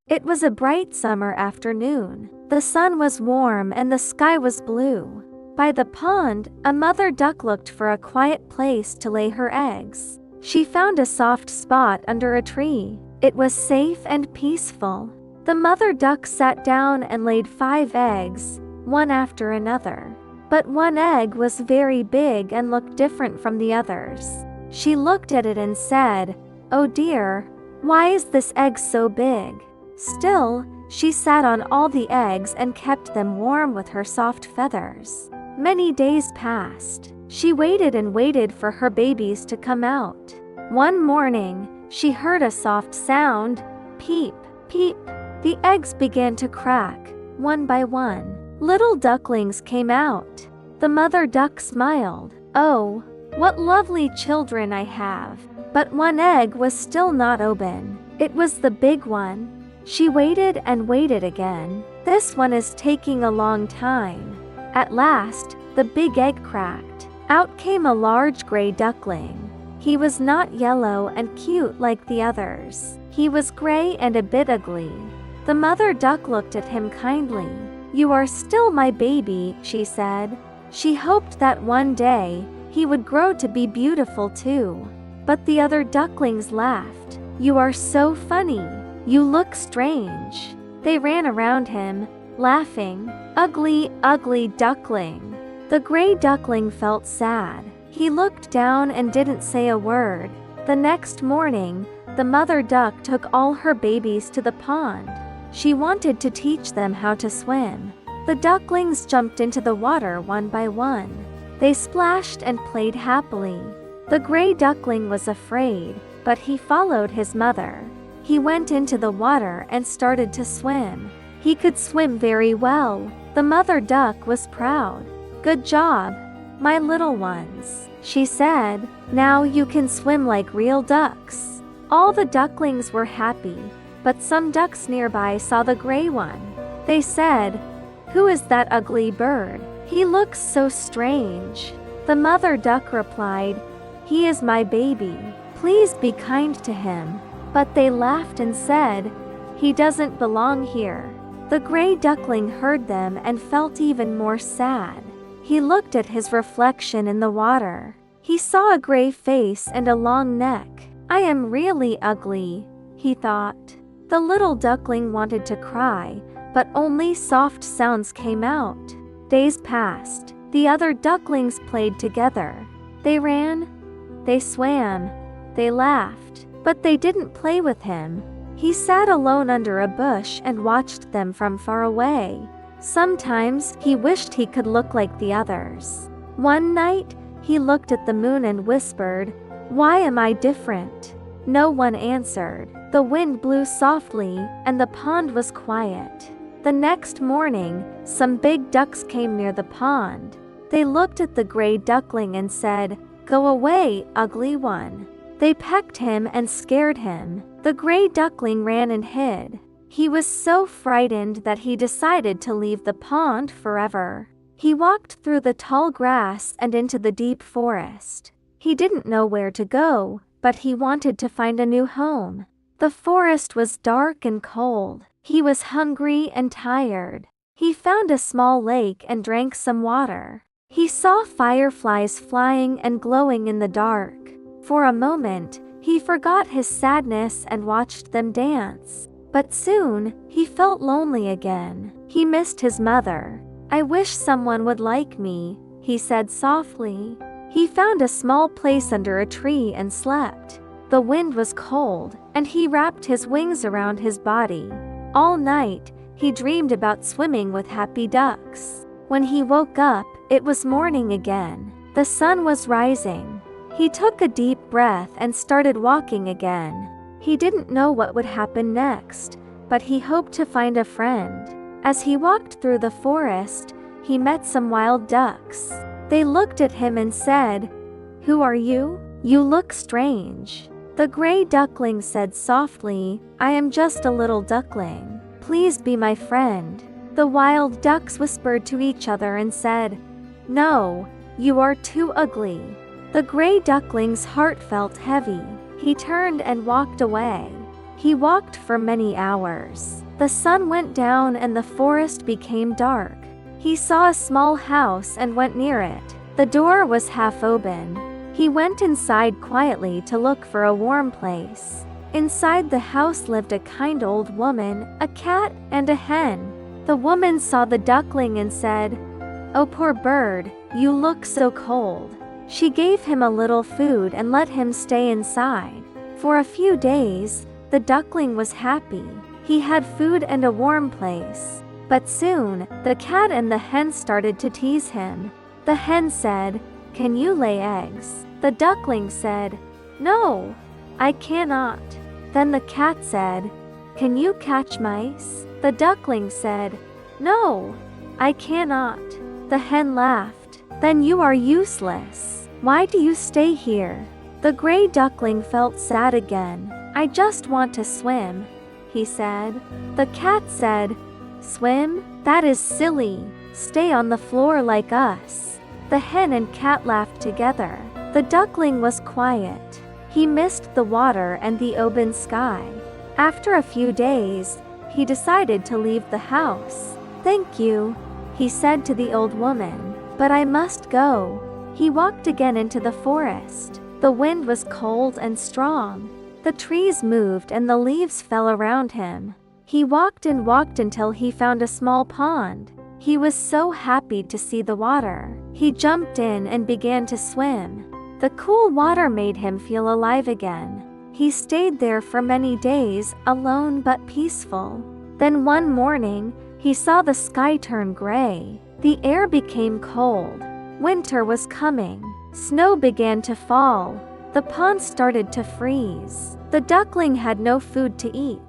It was a bright summer afternoon. The sun was warm and the sky was blue. By the pond, a mother duck looked for a quiet place to lay her eggs. She found a soft spot under a tree. It was safe and peaceful. The mother duck sat down and laid 5 eggs, one after another. But one egg was very big and looked different from the others. She looked at it and said, "Oh dear, why is this egg so big?" Still, she sat on all the eggs and kept them warm with her soft feathers. Many days passed. She waited and waited for her babies to come out. One morning, she heard a soft sound, peep, peep. The eggs began to crack, one by one. Little ducklings came out. The mother duck smiled. "Oh, what lovely children I have." But one egg was still not open. It was the big one. She waited and waited again. "This one is taking a long time." At last, the big egg cracked. Out came a large gray duckling. He was not yellow and cute like the others. He was gray and a bit ugly. The mother duck looked at him kindly. "You are still my baby," she said. She hoped that one day, he would grow to be beautiful too. But the other ducklings laughed. "You are so funny. You look strange." They ran around him, laughing. "Ugly, ugly duckling." The gray duckling felt sad. He looked down and didn't say a word. The next morning, the mother duck took all her babies to the pond. She wanted to teach them how to swim. The ducklings jumped into the water one by one. They splashed and played happily. The gray duckling was afraid, but he followed his mother. He went into the water and started to swim. He could swim very well. The mother duck was proud. "Good job, my little ones," she said. "Now you can swim like real ducks." All the ducklings were happy, but some ducks nearby saw the gray one. They said, "Who is that ugly bird? He looks so strange." The mother duck replied, "He is my baby. Please be kind to him." But they laughed and said, "He doesn't belong here." The gray duckling heard them and felt even more sad. He looked at his reflection in the water. He saw a gray face and a long neck. "I am really ugly," he thought. The little duckling wanted to cry, but only soft sounds came out. Days passed. The other ducklings played together. They ran, they swam, they laughed. But they didn't play with him. He sat alone under a bush and watched them from far away. Sometimes he wished he could look like the others. One night, he looked at the moon and whispered, "Why am I different?" No one answered. The wind blew softly, and the pond was quiet. The next morning, some big ducks came near the pond. They looked at the gray duckling and said, "Go away, ugly one." They pecked him and scared him. The gray duckling ran and hid. He was so frightened that he decided to leave the pond forever. He walked through the tall grass and into the deep forest. He didn't know where to go, but he wanted to find a new home. The forest was dark and cold. He was hungry and tired. He found a small lake and drank some water. He saw fireflies flying and glowing in the dark. For a moment, he forgot his sadness and watched them dance. But soon, he felt lonely again. He missed his mother. "I wish someone would like me," he said softly. He found a small place under a tree and slept. The wind was cold, and he wrapped his wings around his body. All night, he dreamed about swimming with happy ducks. When he woke up, it was morning again. The sun was rising. He took a deep breath and started walking again. He didn't know what would happen next, but he hoped to find a friend. As he walked through the forest, he met some wild ducks. They looked at him and said, "Who are you? You look strange." The gray duckling said softly, "I am just a little duckling. Please be my friend." The wild ducks whispered to each other and said, "No, you are too ugly." The gray duckling's heart felt heavy. He turned and walked away. He walked for many hours. The sun went down and the forest became dark. He saw a small house and went near it. The door was half open. He went inside quietly to look for a warm place. Inside the house lived a kind old woman, a cat, and a hen. The woman saw the duckling and said, "Oh, poor bird, you look so cold." She gave him a little food and let him stay inside. For a few days, the duckling was happy. He had food and a warm place. But soon, the cat and the hen started to tease him. The hen said, "Can you lay eggs?" The duckling said, "No, I cannot." Then the cat said, "Can you catch mice?" The duckling said, "No, I cannot." The hen laughed. "Then you are useless. Why do you stay here?" The gray duckling felt sad again. "I just want to swim," he said. The cat said, "Swim? That is silly. Stay on the floor like us." The hen and cat laughed together. The duckling was quiet. He missed the water and the open sky. After a few days, he decided to leave the house. "Thank you," he said to the old woman, "but I must go." He walked again into the forest. The wind was cold and strong. The trees moved and the leaves fell around him. He walked and walked until he found a small pond. He was so happy to see the water. He jumped in and began to swim. The cool water made him feel alive again. He stayed there for many days, alone but peaceful. Then one morning, he saw the sky turn gray. The air became cold. Winter was coming. Snow began to fall. The pond started to freeze. The duckling had no food to eat.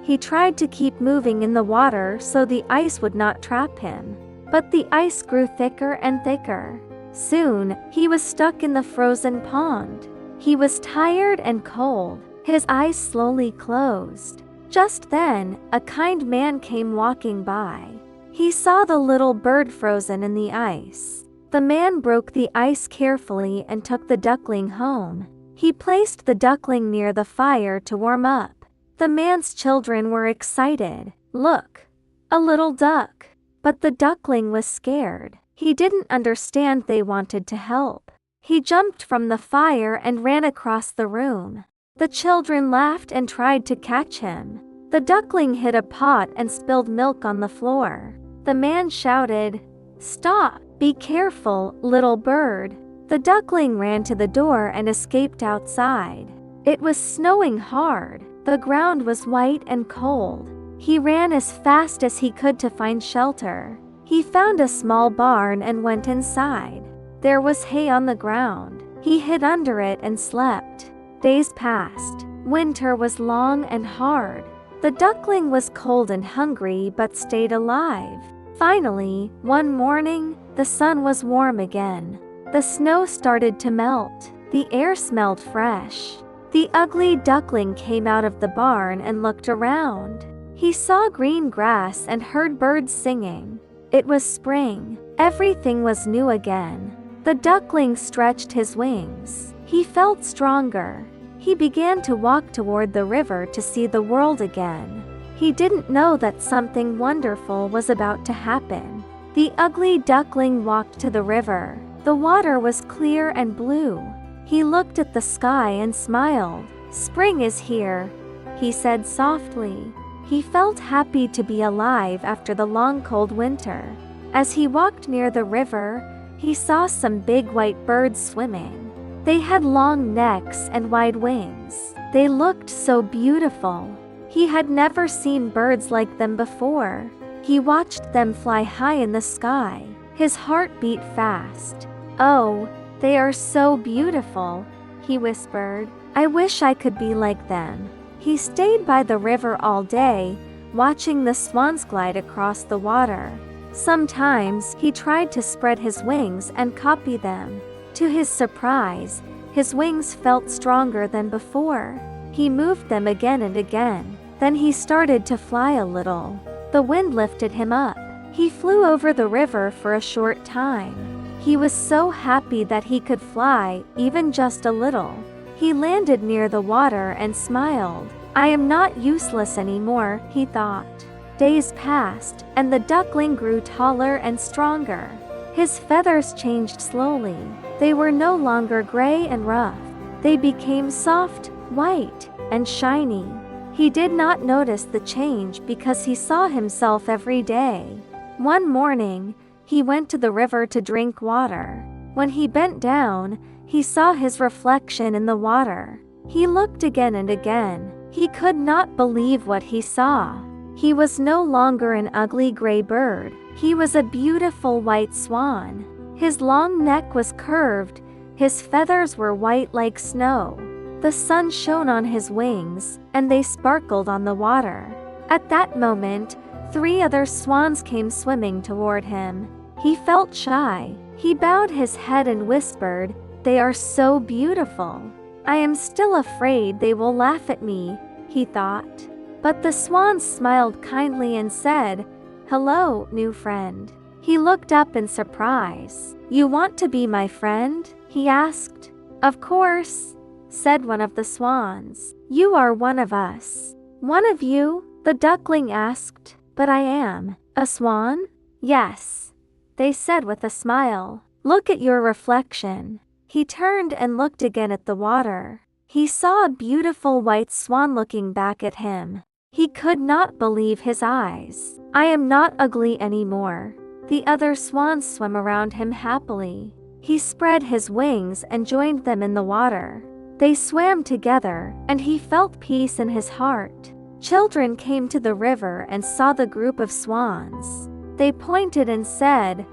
He tried to keep moving in the water so the ice would not trap him. But the ice grew thicker and thicker. Soon, he was stuck in the frozen pond. He was tired and cold. His eyes slowly closed. Just then, a kind man came walking by. He saw the little bird frozen in the ice. The man broke the ice carefully and took the duckling home. He placed the duckling near the fire to warm up. The man's children were excited. "Look, a little duck." But the duckling was scared. He didn't understand they wanted to help. He jumped from the fire and ran across the room. The children laughed and tried to catch him. The duckling hit a pot and spilled milk on the floor. The man shouted, "Stop! Be careful, little bird." The duckling ran to the door and escaped outside. It was snowing hard. The ground was white and cold. He ran as fast as he could to find shelter. He found a small barn and went inside. There was hay on the ground. He hid under it and slept. Days passed. Winter was long and hard. The duckling was cold and hungry but stayed alive. Finally, one morning, the sun was warm again. The snow started to melt. The air smelled fresh. The ugly duckling came out of the barn and looked around. He saw green grass and heard birds singing. It was spring. Everything was new again. The duckling stretched his wings. He felt stronger. He began to walk toward the river to see the world again. He didn't know that something wonderful was about to happen. The ugly duckling walked to the river. The water was clear and blue. He looked at the sky and smiled. "Spring is here," he said softly. He felt happy to be alive after the long cold winter. As he walked near the river, he saw some big white birds swimming. They had long necks and wide wings. They looked so beautiful. He had never seen birds like them before. He watched them fly high in the sky. His heart beat fast. "Oh, they are so beautiful," he whispered. "I wish I could be like them." He stayed by the river all day, watching the swans glide across the water. Sometimes he tried to spread his wings and copy them. To his surprise, his wings felt stronger than before. He moved them again and again. Then he started to fly a little. The wind lifted him up. He flew over the river for a short time. He was so happy that he could fly, even just a little. He landed near the water and smiled. I am not useless anymore, he thought. Days passed, and the duckling grew taller and stronger. His feathers changed slowly. They were no longer gray and rough. They became soft, white, and shiny. He did not notice the change because he saw himself every day. One morning, he went to the river to drink water. When he bent down, he saw his reflection in the water. He looked again and again. He could not believe what he saw. He was no longer an ugly gray bird. He was a beautiful white swan. His long neck was curved. His feathers were white like snow. The sun shone on his wings, and they sparkled on the water. At that moment, 3 other swans came swimming toward him. He felt shy. He bowed his head and whispered, "They are so beautiful. I am still afraid they will laugh at me," he thought. But the swans smiled kindly and said, "Hello, new friend." He looked up in surprise. "You want to be my friend?" he asked. "Of course," said one of the swans. "You are one of us." "One of you?" the duckling asked. "But I am a swan?" "Yes," they said with a smile. "Look at your reflection." He turned and looked again at the water. He saw a beautiful white swan looking back at him. He could not believe his eyes. "I am not ugly anymore." The other swans swam around him happily. He spread his wings and joined them in the water. They swam together, and he felt peace in his heart. Children came to the river and saw the group of swans. They pointed and said,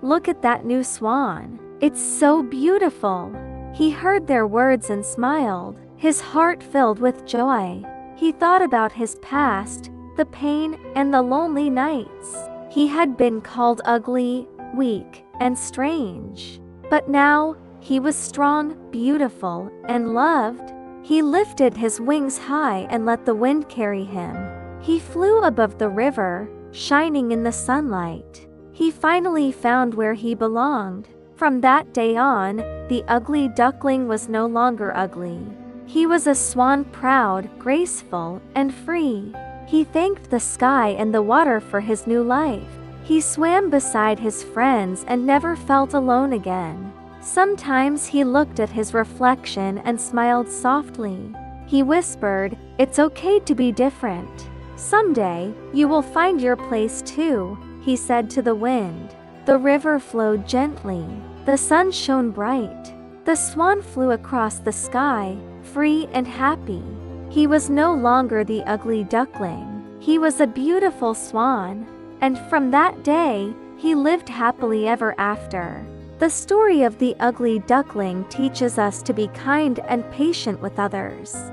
"Look at that new swan. It's so beautiful." He heard their words and smiled, his heart filled with joy. He thought about his past, the pain, and the lonely nights. He had been called ugly, weak, and strange. But now, he was strong, beautiful, and loved. He lifted his wings high and let the wind carry him. He flew above the river, shining in the sunlight. He finally found where he belonged. From that day on, the ugly duckling was no longer ugly. He was a swan, proud, graceful, and free. He thanked the sky and the water for his new life. He swam beside his friends and never felt alone again. Sometimes he looked at his reflection and smiled softly. He whispered, "It's okay to be different. Someday, you will find your place too," he said to the wind. The river flowed gently. The sun shone bright. The swan flew across the sky, free and happy. He was no longer the ugly duckling. He was a beautiful swan. And from that day, he lived happily ever after. The story of the ugly duckling teaches us to be kind and patient with others.